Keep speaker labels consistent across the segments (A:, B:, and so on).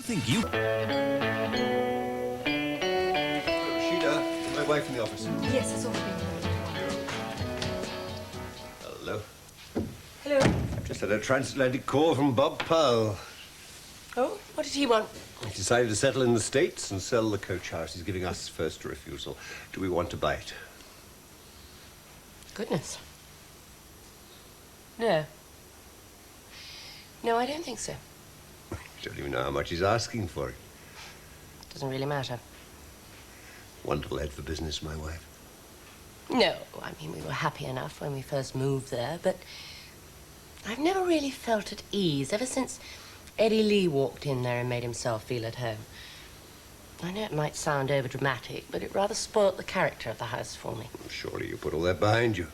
A: think you...
B: Rashida, my wife in the office.
C: Yes, it's all been
B: Hello.
C: Hello.
B: Just had a transatlantic call from Bob Pearl.
C: Oh, what did he want?
B: He decided to settle in the States and sell the coach house. He's giving us first refusal. Do we want to buy it?
C: Goodness. No. No, I don't think so.
B: You don't even know how much he's asking for it.
C: Doesn't really matter.
B: Wonderful head for business, my wife.
C: No, I mean, we were happy enough when we first moved there, but I've never really felt at ease ever since Eddie Lee walked in there and made himself feel at home. I know it might sound overdramatic, but it rather spoilt the character of the house for me.
B: Surely you put all that behind you.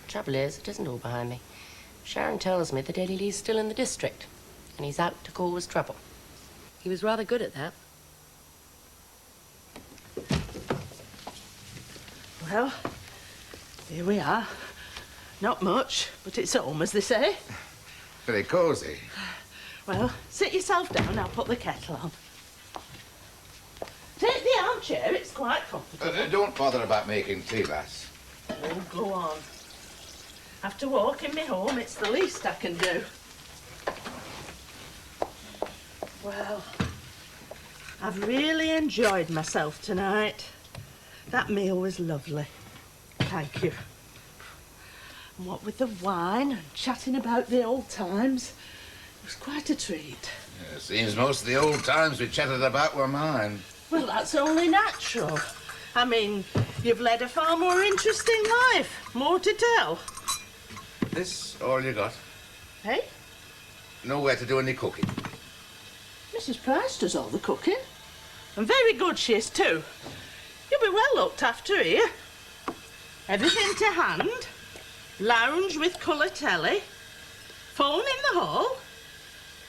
C: The trouble is, it isn't all behind me. Sharon tells me that Eddie Lee's still in the district, and he's out to cause trouble. He was rather good at that.
D: Well, here we are. Not much, but it's home, as they say.
E: Very cosy.
D: Well, sit yourself down, I'll put the kettle on. Take the armchair, it's quite comfortable.
E: Don't bother about making tea, lass.
D: Oh, go on. After walking me home, it's the least I can do. Well, I've really enjoyed myself tonight. That meal was lovely. Thank you. And what with the wine and chatting about the old times, it was quite a treat.
E: Yeah, seems most of the old times we chatted about were mine.
D: Well, that's only natural. I mean, you've led a far more interesting life. More to tell.
E: This all you got?
D: Hey?
E: Nowhere to do any cooking?
D: Mrs. Price does all the cooking. And very good she is, too. You'll be well looked after here. Everything to hand. Lounge with colour telly. Phone in the hall.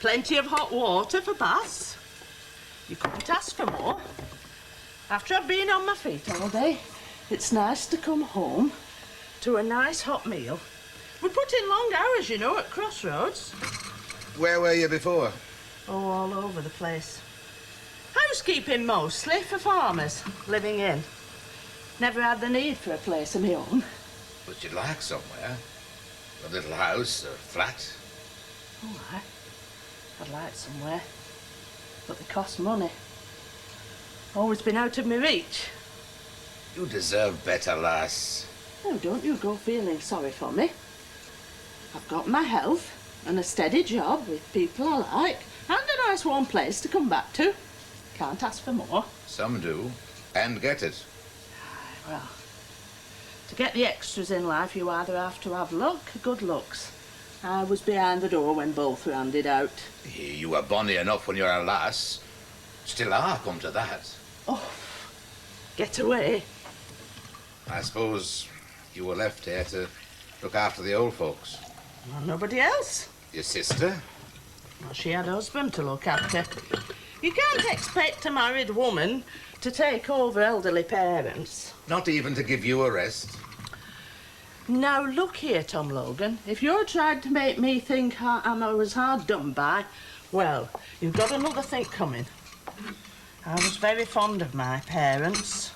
D: Plenty of hot water for baths. You couldn't ask for more. After I've been on my feet all day, it's nice to come home to a nice hot meal. We put in long hours, you know, at Crossroads.
E: Where were you before?
D: Oh, all over the place. Housekeeping mostly for farmers living in. Never had the need for a place of my own.
E: But you'd like somewhere. A little house, a flat.
D: Oh, I'd like somewhere. But they cost money. Always been out of my reach.
E: You deserve better, lass.
D: Oh, don't you go feeling sorry for me. I've got my health and a steady job with people I like and a nice warm place to come back to. Can't ask for more.
E: Some do, and get it.
D: Well, to get the extras in life, you either have to have luck or good looks. I was behind the door when both were handed out.
E: You were bonny enough when you were a lass. Still are, come to that.
D: Oh, get away.
E: I suppose you were left here to look after the old folks.
D: Well, nobody else.
E: Your sister?
D: Well, she had a husband to look after. You can't expect a married woman to take over elderly parents.
E: Not even to give you a rest?
D: Now, look here, Tom Logan. If you're trying to make me think I was hard done by, well, you've got another think coming. I was very fond of my parents.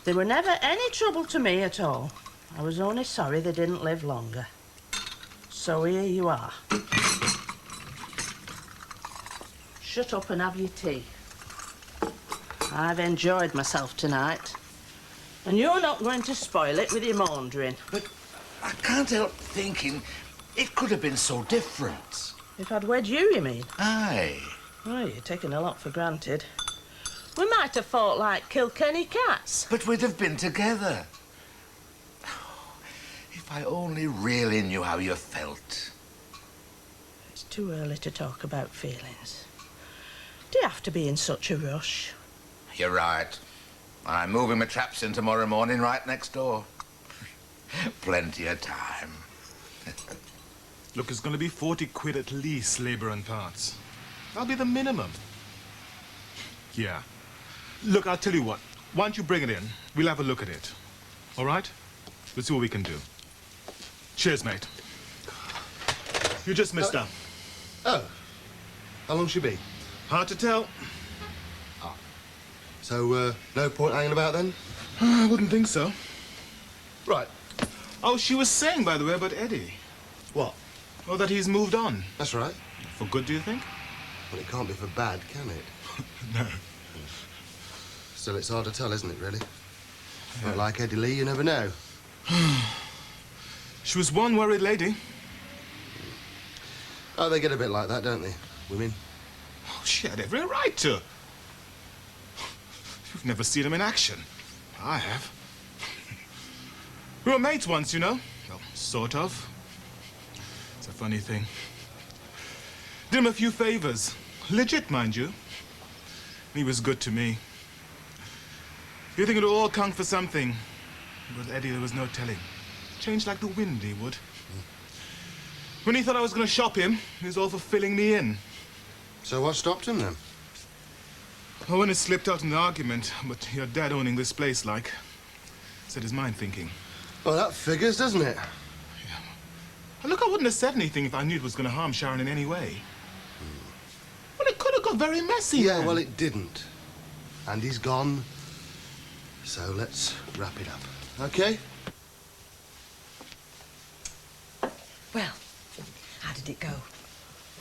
D: They were never any trouble to me at all. I was only sorry they didn't live longer. So here you are. Shut up and have your tea. I've enjoyed myself tonight. And you're not going to spoil it with your maundering.
E: But I can't help thinking it could have been so different.
D: If I'd wed you mean?
E: Aye.
D: Oh, you're taking a lot for granted. We might have fought like Kilkenny cats.
E: But we'd have been together. If I only really knew how you felt.
D: It's too early to talk about feelings. Do you have to be in such a rush?
E: You're right. I'm moving my traps in tomorrow morning right next door. Plenty of time.
A: Look, it's going to be 40 quid at least, labour and parts. That'll be the minimum. Yeah. Look, I'll tell you what. Why don't you bring it in? We'll have a look at it. All right? We'll see what we can do. Cheers, mate. You just missed her.
B: Oh. How long she be?
A: Hard to tell.
F: So, no point hanging about then?
A: I wouldn't think so.
F: Right.
A: Oh, she was saying, by the way, about Eddie.
F: What?
A: Oh, that he's moved on.
F: That's right.
A: For good, do you think?
F: Well, it can't be for bad, can it?
A: No.
F: Still, it's hard to tell, isn't it, really? Not like Eddie Lee, you never know.
A: She was one worried lady.
F: Oh, they get a bit like that, don't they? Women.
A: Oh, she had every right to. You've never seen him in action. I have. We were mates once, you know. Well, sort of. It's a funny thing. Did him a few favors. Legit, mind you. He was good to me. You think it'd all count for something. With Eddie, there was no telling. Changed like the wind, he would. When he thought I was going to shop him, he was all for filling me in.
F: So what stopped him, then?
A: Oh, when it slipped out in the argument, but your dad owning this place, like, set his mind thinking.
F: Well, that figures, doesn't it?
A: Yeah. Look, I wouldn't have said anything if I knew it was going to harm Sharon in any way. Well, it could have got very messy.
F: Yeah,
A: man.
F: well, it didn't. And he's gone. So let's wrap it up. Okay?
G: Well, how did it go?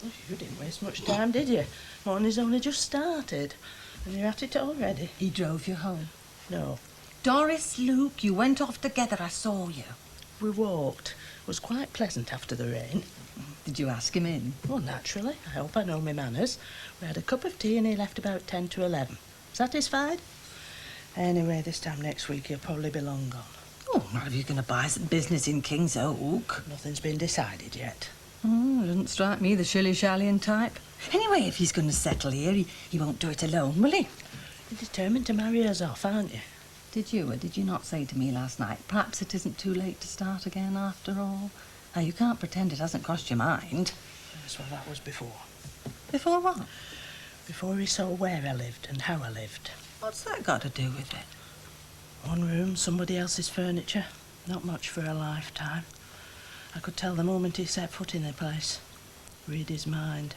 D: Well, you didn't waste much time, did you? Morning's only just started. And you're at it already.
G: He drove you home.
D: No,
G: Doris, Luke, you went off together, I saw you.
D: we walked. It was quite pleasant after the rain.
G: Did you ask him in?
D: Well, naturally. I hope I know my manners. We had a cup of tea and he left about 10 to 11. Satisfied? Anyway, this time next week he'll probably be long gone.
G: Oh, not if you're going to buy some business in King's Oak.
D: Nothing's been decided yet.
G: Oh, doesn't strike me the shilly-shallying type. Anyway, if he's going to settle here, he won't do it alone, will he?
D: You're determined to marry us off, aren't you?
G: Did you or did you not say to me last night, perhaps it isn't too late to start again after all? Now, you can't pretend it hasn't crossed your mind.
D: Yes, well, that was before.
G: Before what?
D: Before he saw where I lived and how I lived.
G: What's that got to do with it?
D: One room, somebody else's furniture. Not much for a lifetime. I could tell the moment he set foot in the place. Read his mind.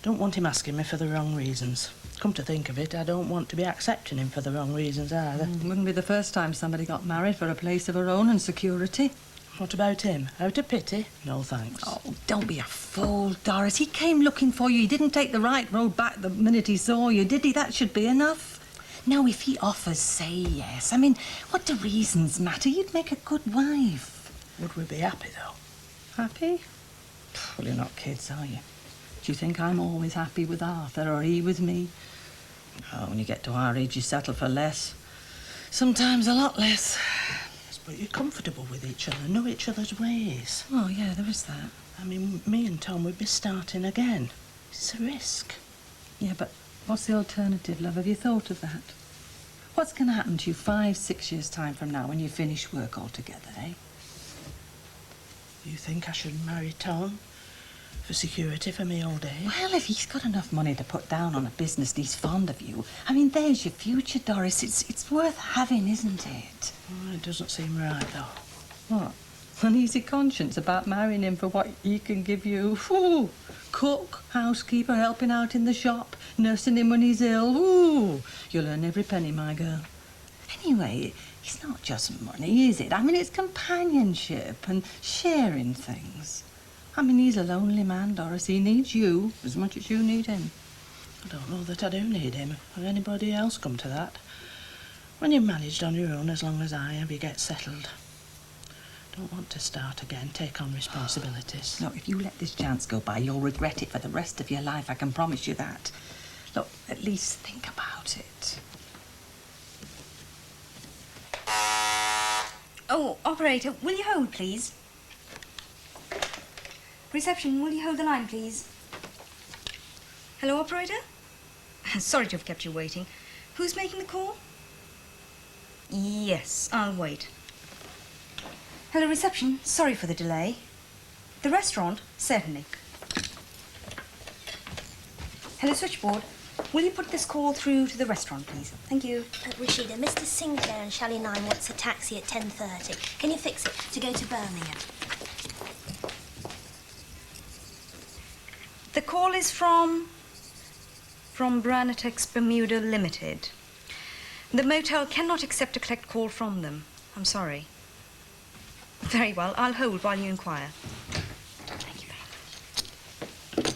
D: Don't want him asking me for the wrong reasons. Come to think of it, I don't want to be accepting him for the wrong reasons either.
G: Wouldn't be the first time somebody got married for a place of her own and security.
D: What about him? Out of pity? No thanks.
G: Oh, don't be a fool, Doris. He came looking for you. He didn't take the right road back the minute he saw you, did he? That should be enough. Now, if he offers, say yes. I mean, what do reasons matter? You'd make a good wife.
D: Would we be happy, though?
G: Happy? Well, you're not kids, are you? Do you think I'm always happy with Arthur or he with me? Oh, when you get to our age, you settle for less. Sometimes a lot less.
D: Yes, but you're comfortable with each other, know each other's ways.
G: Oh, yeah, there is that.
D: I mean, me and Tom would be starting again. It's a risk.
G: Yeah, but what's the alternative, love? Have you thought of that? What's going to happen to you 5-6 years' time from now when you finish work altogether, eh?
D: You think I should marry Tom? For security for me old age?
G: Well, if he's got enough money to put down on a business and he's fond of you, I mean, there's your future, Doris. It's worth having, isn't it?
D: Oh, it doesn't seem right, though.
G: What? An easy conscience about marrying him for what he can give you. Ooh, cook, housekeeper, helping out in the shop, nursing him when he's ill. Ooh, you'll earn every penny, my girl. Anyway, it's not just money, is it? I mean, it's companionship and sharing things. I mean, he's a lonely man, Doris. He needs you as much as you need him.
D: I don't know that I do need him, or anybody else come to that. When you've managed on your own as long as I have, you get settled. Don't want to start again, take on responsibilities.
G: Look, if you let this chance go by, you'll regret it for the rest of your life, I can promise you that. Look, at least think about it.
H: Oh, operator, will you hold, please? Reception, will you hold the line, please? Hello, operator? Sorry to have kept you waiting. Who's making the call? Yes, I'll wait. Hello, reception. Sorry for the delay. The restaurant? Certainly. Hello, switchboard. Will you put this call through to the restaurant, please? Thank you.
I: Rashida, Mr. Sinclair and Shally 9 wants a taxi at 10:30. Can you fix it to go to Birmingham?
H: The call is from from Brannitex Bermuda Limited. The motel cannot accept a collect call from them. I'm sorry. Very well, I'll hold while you inquire. Thank you very much.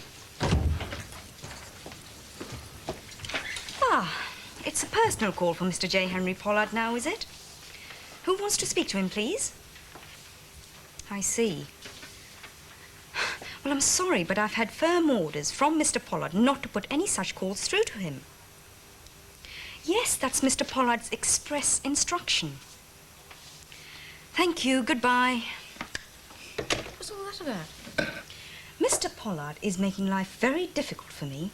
H: Ah, it's a personal call for Mr. J. Henry Pollard now, is it? Who wants to speak to him, please? I see. Well, I'm sorry, but I've had firm orders from Mr. Pollard not to put any such calls through to him. Yes, that's Mr. Pollard's express instruction. Thank you. Goodbye.
J: What's all that about?
H: Mr. Pollard is making life very difficult for me.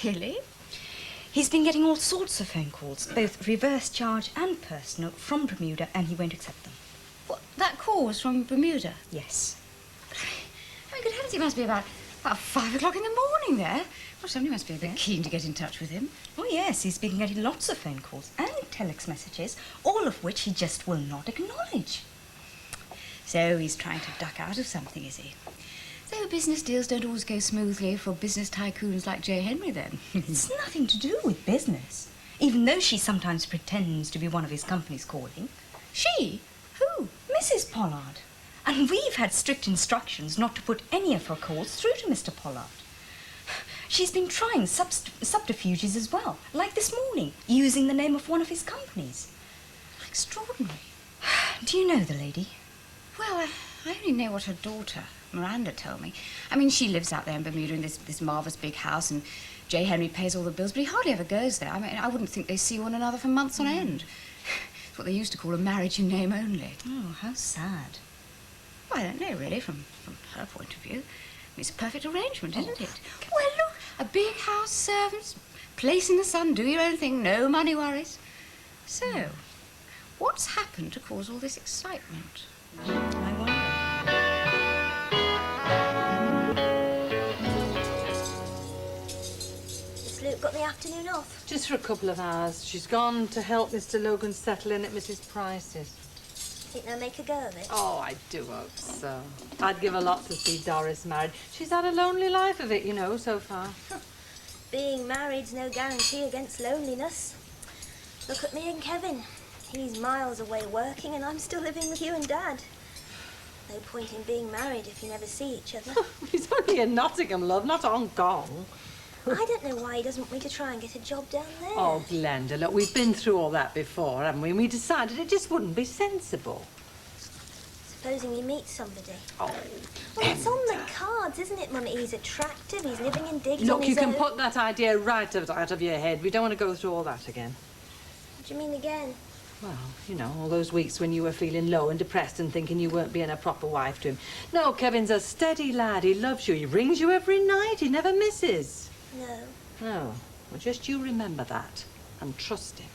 J: Really?
H: He's been getting all sorts of phone calls, both reverse charge and personal, from Bermuda, and he won't accept them.
J: What, that call was from Bermuda?
H: Yes.
J: Oh, good heavens, it must be about 5 o'clock in the morning there. Well, somebody must be a bit keen to get in touch with him.
H: Oh, yes, he's been getting lots of phone calls and telex messages, all of which he just will not acknowledge.
J: So he's trying to duck out of something, is he? So business deals don't always go smoothly for business tycoons like J. Henry, then?
H: It's nothing to do with business, even though she sometimes pretends to be one of his company's calling.
J: She? Who?
H: Mrs. Pollard. And we've had strict instructions not to put any of her calls through to Mr. Pollard. She's been trying subterfuges as well, like this morning, using the name of one of his companies.
J: Extraordinary.
H: Do you know the lady?
J: Well, I only know what her daughter, Miranda, told me. I mean, she lives out there in Bermuda in this marvellous big house, and J. Henry pays all the bills, but he hardly ever goes there. I mean, I wouldn't think they see one another for months on end. It's what they used to call a marriage in name only.
H: Oh, how sad.
J: Well, I don't know, really, from her point of view. It's a perfect arrangement, isn't it? Well, look, a big house, servants, place in the sun, do your own thing, no money worries. So, what's happened to cause all this excitement?
H: I wonder.
I: Has Luke got the afternoon off?
G: Just for a couple of hours. She's gone to help Mr. Logan settle in at Mrs. Price's.
I: Think they'll make a go of it?
G: Oh, I do hope so. I'd give a lot to see Doris married. She's had a lonely life of it, you know, so far.
I: Being married's no guarantee against loneliness. Look at me and Kevin. He's miles away working and I'm still living with you and Dad. No point in being married if you never see each other.
G: He's only in Nottingham, love, not Hong Kong.
I: I don't know why he doesn't want me to try and get a job down there.
G: Oh, Glenda, look, we've been through all that before, haven't we? And we decided it just wouldn't be sensible.
I: Supposing he meets somebody.
G: Oh.
I: Well, it's on the cards, isn't it, Mummy? He's attractive, he's living in digs
G: Look,
I: on
G: you
I: his
G: can
I: own.
G: put that idea right out of your head. We don't want to go through all that again.
I: What do you mean again?
G: Well, you know, all those weeks when you were feeling low and depressed and thinking you weren't being a proper wife to him. No, Kevin's a steady lad. He loves you. He rings you every night. He never misses.
I: No.
G: No. Well, just you remember that and trust him.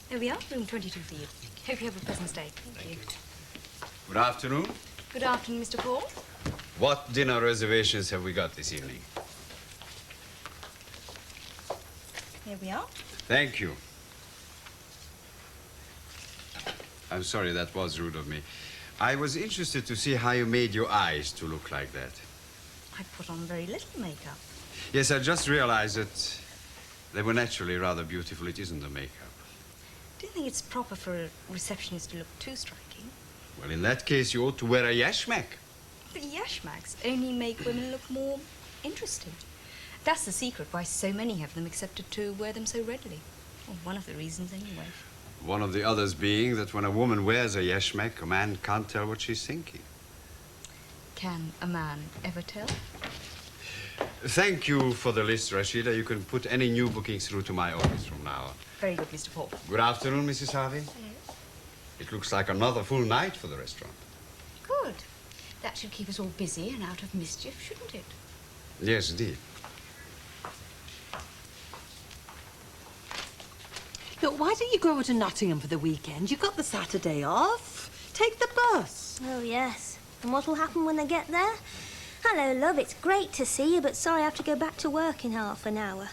H: There we are, room 22 for you. Hope you have a pleasant stay. Thank you.
K: Good afternoon.
H: Good afternoon, Mr. Paul.
K: What dinner reservations have we got this evening?
H: Here we are.
K: Thank you. I'm sorry, that was rude of me. I was interested to see how you made your eyes to look like that.
H: I put on very little makeup.
K: Yes, I just realized that they were naturally rather beautiful. It isn't the makeup.
H: Do you think it's proper for a receptionist to look too striking?
K: Well, in that case, you ought to wear a yashmak.
H: The yashmaks only make women look more interesting. That's the secret why so many have them accepted to wear them so readily. Well, one of the reasons, anyway.
K: One of the others being that when a woman wears a yashmak, a man can't tell what she's thinking.
H: Can a man ever tell?
K: Thank you for the list, Rashida. You can put any new bookings through to my office from now on.
H: Very good, Mr. Paul.
K: Good afternoon, Mrs. Harvey.
J: Hello.
K: It looks like another full night for the restaurant.
J: Good. That should keep us all busy and out of mischief, shouldn't it?
K: Yes, indeed.
G: Look, why don't you go over to Nottingham for the weekend? You've got the Saturday off. Take the bus.
I: Oh, yes. And what'll happen when they get there? Hello, love. It's great to see you, but sorry I have to go back to work in half an hour.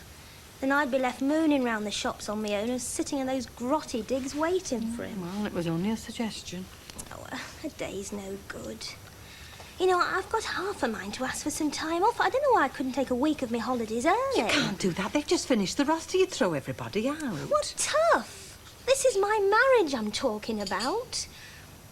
I: Then I'd be left mooning round the shops on my own and sitting in those grotty digs waiting for him.
G: Well, it was only a suggestion.
I: Oh, a day's no good. You know, I've got half a mind to ask for some time off. I don't know why I couldn't take a week of my holidays early.
L: You can't do that. They've just finished the roster. You'd throw everybody out.
I: What tough? This is my marriage I'm talking about.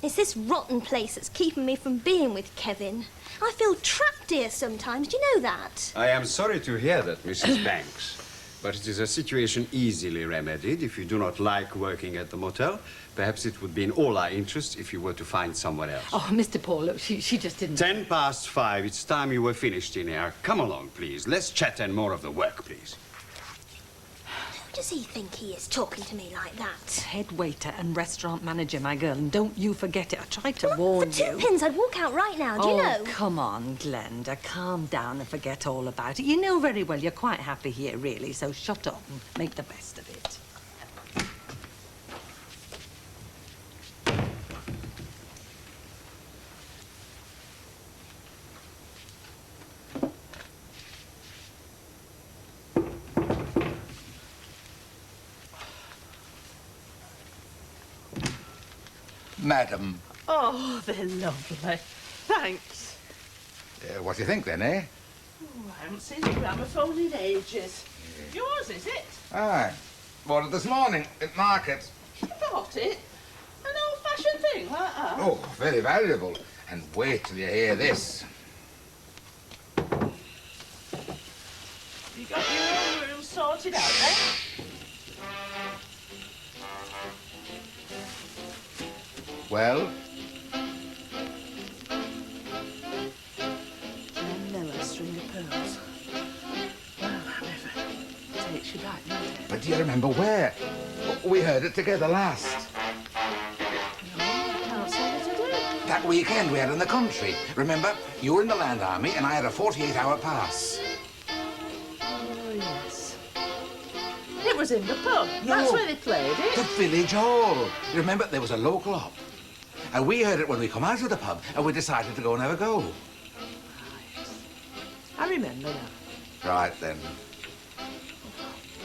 I: It's this rotten place that's keeping me from being with Kevin. I feel trapped here sometimes. Do you know that?
K: I am sorry to hear that, Mrs. Banks. But it is a situation easily remedied. If you do not like working at the motel, perhaps it would be in all our interests if you were to find someone else.
G: Oh, Mr. Paul, look, she just didn't...
K: 5:10. It's time you were finished in here. Come along, please. Let's chat and more of the work, please.
I: Who does he think he is talking to me like that?
L: Head waiter and restaurant manager, my girl, and don't you forget it. I tried to warn
I: For two pins, I'd walk out right now, do you know?
L: Oh, come on, Glenda. Calm down and forget all about it. You know very well you're quite happy here, really, so shut up and make the best of it.
E: Madam.
D: Oh, they're lovely. Thanks.
E: What do you think, then, eh?
D: Oh, I haven't seen a gramophone in ages. Yours, is it?
E: Aye. Bought it this morning at market.
D: You bought it? An old-fashioned thing like that?
E: Oh, very valuable. And wait till you hear this.
D: You got your own room sorted out, eh?
E: Well?
D: Miller string of pearls. Well, that never takes you back, does it?
E: But do you remember where? We heard it together last.
D: No, I can't say that I do.
E: That weekend we had in the country. Remember? You were in the Land Army and I had a 48-hour pass.
D: Oh, yes. It was in the pub.
E: No.
D: That's where they played it.
E: The village hall. You remember? There was a local op. And we heard it when we come out of the pub and we decided to go and have a go.
D: Oh, yes. I remember now.
E: Right, then.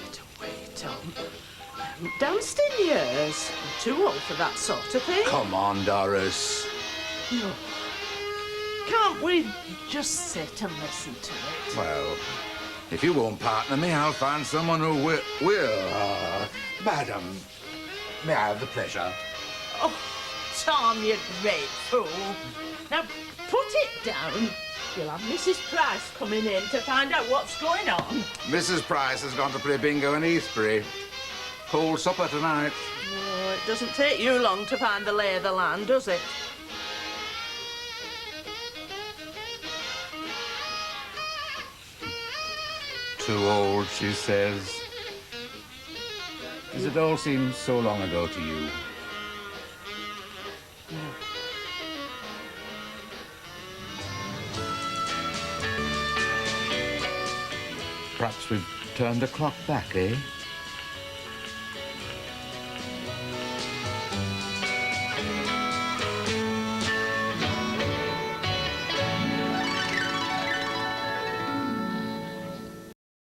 D: Get away, Tom. I haven't danced in years. I'm too old for that sort of thing.
E: Come on, Doris.
D: No. Can't we just sit and listen to it?
E: Well, if you won't partner me, I'll find someone who will. Madam, may I have the pleasure?
D: Oh, Tom, you great fool. Now, put it down. You'll have Mrs. Price coming in to find out what's going on.
E: Mrs. Price has gone to play bingo in Eastbury. Cold supper tonight.
D: Oh, it doesn't take you long to find the lay of the land, does it?
E: Too old, she says. Does it all seem so long ago to you? Perhaps we've turned the clock back, eh?